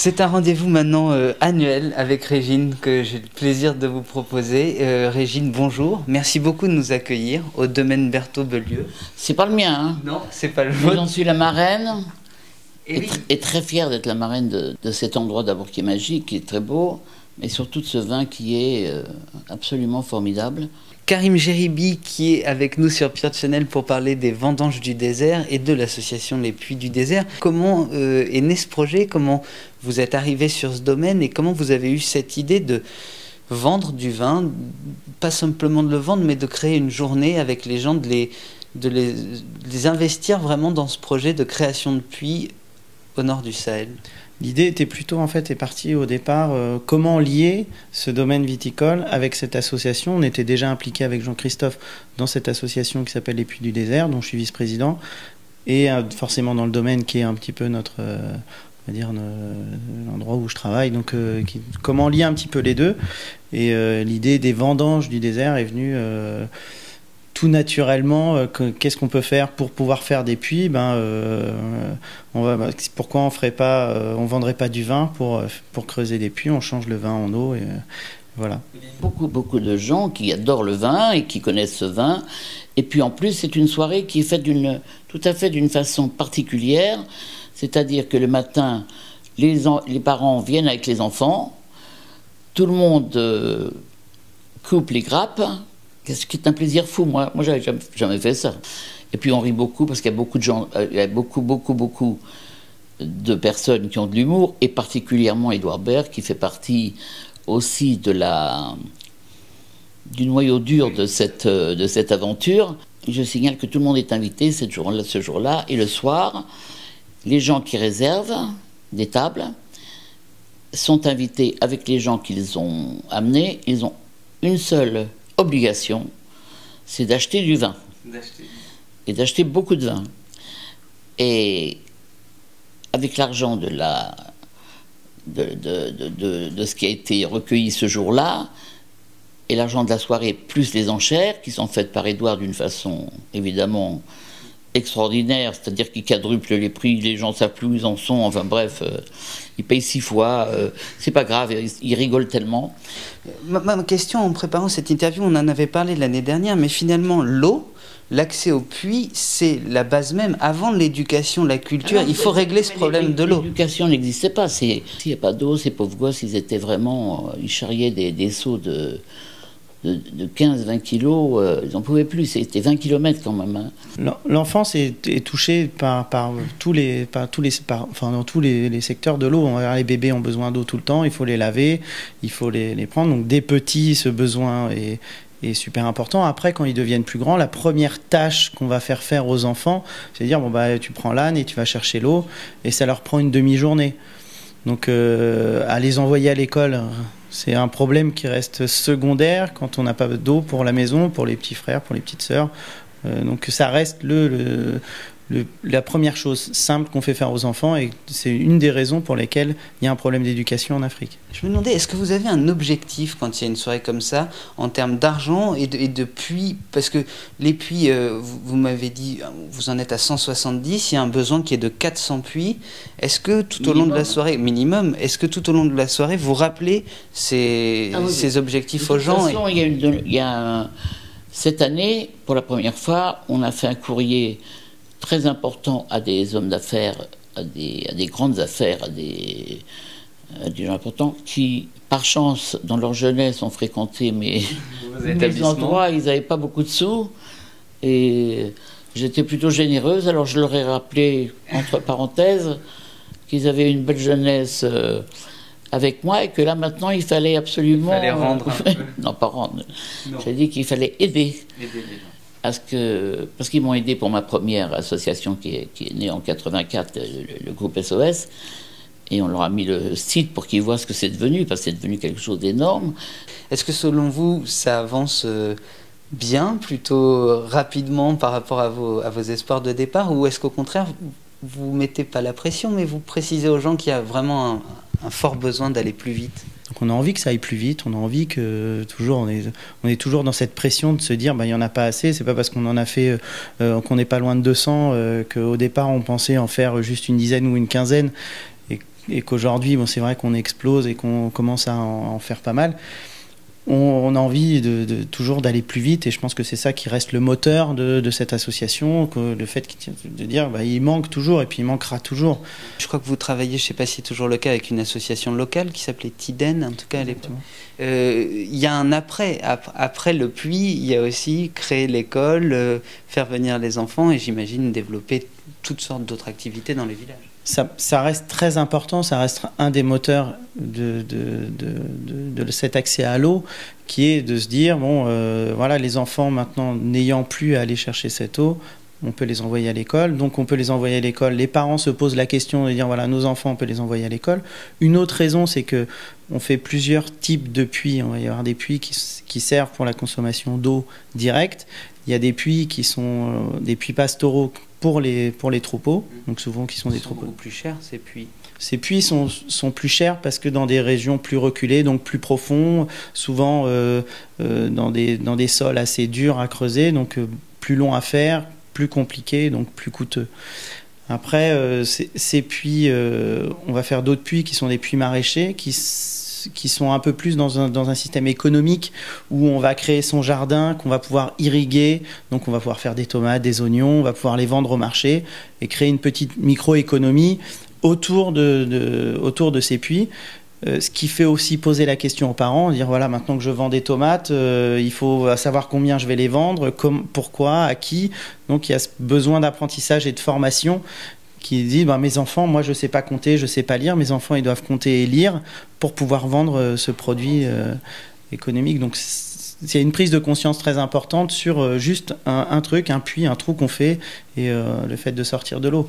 C'est un rendez-vous maintenant annuel avec Régine que j'ai le plaisir de vous proposer. Régine, bonjour. Merci beaucoup de nous accueillir au domaine Berthaud-Beaulieu. C'est pas le mien, hein. Non, c'est pas le vôtre. J'en suis la marraine. Et, oui. Et très fière d'être la marraine de cet endroit d'abord qui est magique, qui est très beau, mais surtout de ce vin qui est absolument formidable. Karim Geribi qui est avec nous sur Pierre Channel pour parler des vendanges du désert et de l'association Les Puits du désert. Comment est né ce projet? Comment vous êtes arrivé sur ce domaine et comment vous avez eu cette idée de vendre du vin, pas simplement de le vendre, mais de créer une journée avec les gens, de les investir vraiment dans ce projet de création de puits au nord du Sahel? L'idée était plutôt, est partie au départ, comment lier ce domaine viticole avec cette association. On était déjà impliqué avec Jean-Christophe dans cette association qui s'appelle Les Puits du désert, dont je suis vice-président, et forcément dans le domaine qui est un petit peu notre, on va dire, l'endroit où je travaille. Donc, comment lier un petit peu les deux. Et l'idée des vendanges du désert est venue tout naturellement. Qu'est-ce qu'on peut faire pour pouvoir faire des puits? Pourquoi on vendrait pas du vin pour creuser des puits? On change le vin en eau et voilà. Beaucoup de gens qui adorent le vin et qui connaissent ce vin. Et puis en plus, c'est une soirée qui est faite tout à fait d'une façon particulière. C'est-à-dire que le matin, les parents viennent avec les enfants. Tout le monde coupe les grappes. Ce qui est un plaisir fou. Moi j'avais jamais fait ça. Et puis on rit beaucoup parce qu'il y a beaucoup de gens, il y a beaucoup de personnes qui ont de l'humour, et particulièrement Édouard Baird qui fait partie aussi du noyau dur de cette aventure. Je signale que tout le monde est invité ce jour-là, et le soir, les gens qui réservent des tables sont invités avec les gens qu'ils ont amenés. Ils ont une seule obligation, c'est d'acheter du vin. Et d'acheter beaucoup de vin. Et avec l'argent de ce qui a été recueilli ce jour-là, et l'argent de la soirée, plus les enchères, qui sont faites par Édouard d'une façon évidemment extraordinaire, c'est-à-dire qu'il quadruple les prix, les gens ne savent plus où ils en sont, enfin bref, ils payent 6 fois, c'est pas grave, ils rigolent tellement. Ma question en préparant cette interview, on en avait parlé l'année dernière, mais finalement l'eau, l'accès au puits, c'est la base même. Avant l'éducation, la culture, il faut régler ce problème de l'eau. L'éducation n'existait pas. S'il n'y a pas d'eau, ces pauvres gosses, ils étaient vraiment, ils charriaient des seaux de 15-20 kilos, ils n'en pouvaient plus, c'était 20 km quand même. Hein. L'enfance est touchée dans tous les secteurs de l'eau. Les bébés ont besoin d'eau tout le temps, il faut les laver, il faut les prendre. Donc dès petits, ce besoin est super important. Après, quand ils deviennent plus grands, la première tâche qu'on va faire aux enfants, c'est de dire, tu prends l'âne et tu vas chercher l'eau, et ça leur prend une demi-journée. Donc à les envoyer à l'école, c'est un problème qui reste secondaire quand on n'a pas d'eau pour la maison, pour les petits frères, pour les petites sœurs. Donc ça reste la première chose simple qu'on fait faire aux enfants, et c'est une des raisons pour lesquelles il y a un problème d'éducation en Afrique. Je me demandais, est-ce que vous avez un objectif quand il y a une soirée comme ça, en termes d'argent et de puits? Parce que les puits, vous m'avez dit, vous en êtes à 170, il y a un besoin qui est de 400 puits. Est-ce que tout au long de la soirée, minimum, est-ce que tout au long de la soirée, vous rappelez ces objectifs aux gens? De toute façon, cette année, pour la première fois, on a fait un courrier très important à des hommes d'affaires, à des grandes affaires, à des gens importants qui, par chance, dans leur jeunesse, ont fréquenté mes endroits. Ils n'avaient pas beaucoup de sous et j'étais plutôt généreuse. Alors je leur ai rappelé, entre parenthèses, qu'ils avaient une belle jeunesse avec moi, et que là maintenant il fallait absolument... Il fallait rendre un peu. Non, pas rendre. J'ai dit qu'il fallait aider les gens. Parce qu'ils m'ont aidé pour ma première association qui est née en 84, le groupe SOS, et on leur a mis le site pour qu'ils voient ce que c'est devenu, parce que c'est devenu quelque chose d'énorme. Est-ce que selon vous, ça avance bien, plutôt rapidement par rapport à vos espoirs de départ, ou est-ce qu'au contraire, vous ne mettez pas la pression, mais vous précisez aux gens qu'il y a vraiment un fort besoin d'aller plus vite? Donc on a envie que ça aille plus vite, on a envie que on est toujours dans cette pression de se dire il n'y en a pas assez, c'est pas parce qu'on en a fait qu'on n'est pas loin de 200 qu'au départ on pensait en faire juste une dizaine ou une quinzaine. Et et qu'aujourd'hui, bon, c'est vrai qu'on explose et qu'on commence à en faire pas mal, on a envie toujours d'aller plus vite, et je pense que c'est ça qui reste le moteur de cette association, que le fait de dire il manque toujours et puis il manquera toujours. Je crois que vous travaillez, je ne sais pas si c'est toujours le cas, avec une association locale qui s'appelait Tiden, en tout cas à l'époque. Il y a un après le puits, il y a aussi créer l'école, faire venir les enfants, et j'imagine développer toutes sortes d'autres activités dans les villages. Ça reste très important, ça reste un des moteurs de cet accès à l'eau, qui est de se dire, voilà, les enfants maintenant n'ayant plus à aller chercher cette eau, on peut les envoyer à l'école, donc on peut les envoyer à l'école. Les parents se posent la question de dire, voilà, nos enfants, on peut les envoyer à l'école. Une autre raison, c'est que on fait plusieurs types de puits. On va y avoir des puits qui servent pour la consommation d'eau directe. Il y a des puits qui sont des puits pastoraux pour les troupeaux, donc souvent qui sont des troupeaux. Beaucoup plus chers, ces puits. Ces puits sont plus chers parce que dans des régions plus reculées, donc plus profonds, souvent dans des sols assez durs à creuser, donc plus longs à faire, plus compliqués, donc plus coûteux. Après, ces puits, on va faire d'autres puits qui sont des puits maraîchers, qui sont un peu plus dans un système économique où on va créer son jardin, qu'on va pouvoir irriguer, donc on va pouvoir faire des tomates, des oignons, on va pouvoir les vendre au marché et créer une petite microéconomie autour de ces puits. Ce qui fait aussi poser la question aux parents, dire voilà, maintenant que je vends des tomates, il faut savoir combien je vais les vendre, pourquoi, à qui. Donc il y a ce besoin d'apprentissage et de formation qui dit mes enfants, moi je ne sais pas compter, je ne sais pas lire, mes enfants ils doivent compter et lire pour pouvoir vendre ce produit économique. Donc c'est une prise de conscience très importante sur juste un truc, un puits, un trou qu'on fait, et le fait de sortir de l'eau.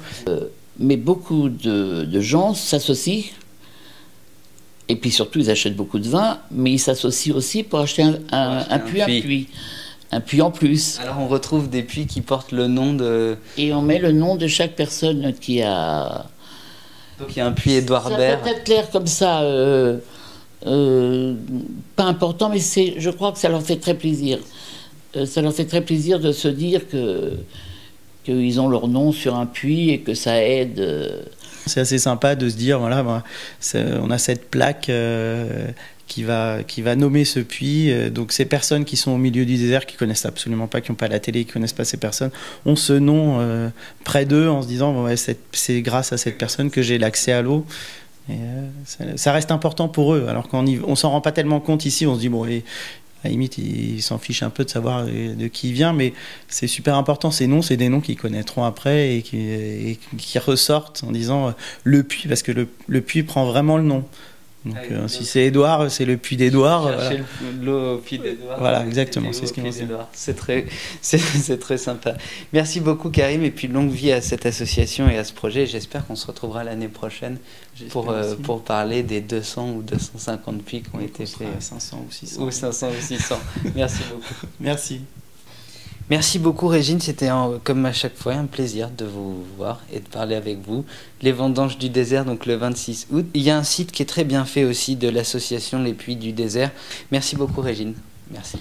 Mais beaucoup de gens s'associent, et puis surtout ils achètent beaucoup de vin, mais ils s'associent aussi pour acheter un puits. Un puits en plus. Alors on retrouve des puits qui portent le nom de... Et on met le nom de chaque personne qui a... Donc il y a un puits Édouard Baird. Ça peut être clair comme ça, pas important, mais je crois que ça leur fait très plaisir. Ça leur fait très plaisir de se dire qu'ils ont leur nom sur un puits et que ça aide. C'est assez sympa de se dire, voilà, on a cette plaque... qui va nommer ce puits. Donc ces personnes qui sont au milieu du désert, qui connaissent absolument pas, qui n'ont pas la télé, qui connaissent pas ces personnes, ont ce nom près d'eux en se disant c'est grâce à cette personne que j'ai l'accès à l'eau. Et ça reste important pour eux. Alors qu'on s'en rend pas tellement compte ici, on se dit à la limite ils s'en fichent un peu de savoir de qui il vient, mais c'est super important. Ces noms, c'est des noms qu'ils connaîtront après et qui ressortent en disant le puits, parce que le puits prend vraiment le nom. Donc si c'est Édouard, c'est le puits d'Édouard. Voilà. L'eau au puits d'Édouard. Voilà, exactement, c'est ce qu'il dit. C'est très sympa. Merci beaucoup Karim, et puis longue vie à cette association et à ce projet. J'espère qu'on se retrouvera l'année prochaine pour parler des 200 ou 250 puits qui ont été faits. 500 ou 600. Ou 500 ou 600. Merci beaucoup. Merci. Merci beaucoup Régine, c'était comme à chaque fois un plaisir de vous voir et de parler avec vous. Les vendanges du désert, donc le 26 août. Il y a un site qui est très bien fait aussi de l'association Les Puits du Désert. Merci beaucoup Régine. Merci.